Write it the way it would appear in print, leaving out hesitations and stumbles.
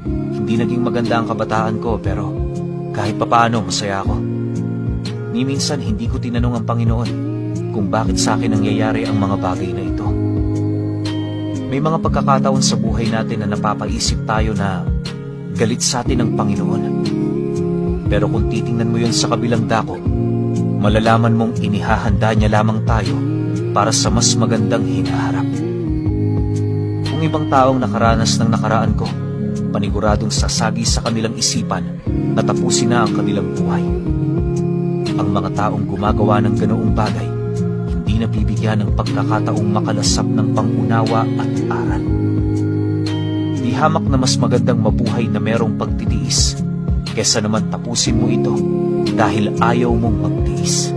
Hindi naging maganda ang kabataan ko pero kahit papaano masaya ako. Ni minsan hindi ko tinanong ang Panginoon kung bakit sa akin nangyayari ang mga bagay na ito. May mga pagkakataon sa buhay natin na napapaisip tayo na galit sa atin ang Panginoon. Pero kung titingnan mo yun sa kabilang dako, malalaman mong inihahanda niya lamang tayo para sa mas magandang hinaharap. Kung ibang taong nakaranas ng nakaraan ko, paniguradong sasagi sa kanilang isipan na tapusin na ang kanilang buhay. Ang mga taong gumagawa ng ganoong bagay, hindi nabibigyan ng pagkakataong makalasap ng pangunawa at aral. Di hamak na mas magandang mabuhay na merong pagtitiis, kesa naman tapusin mo ito dahil ayaw mong magtiis.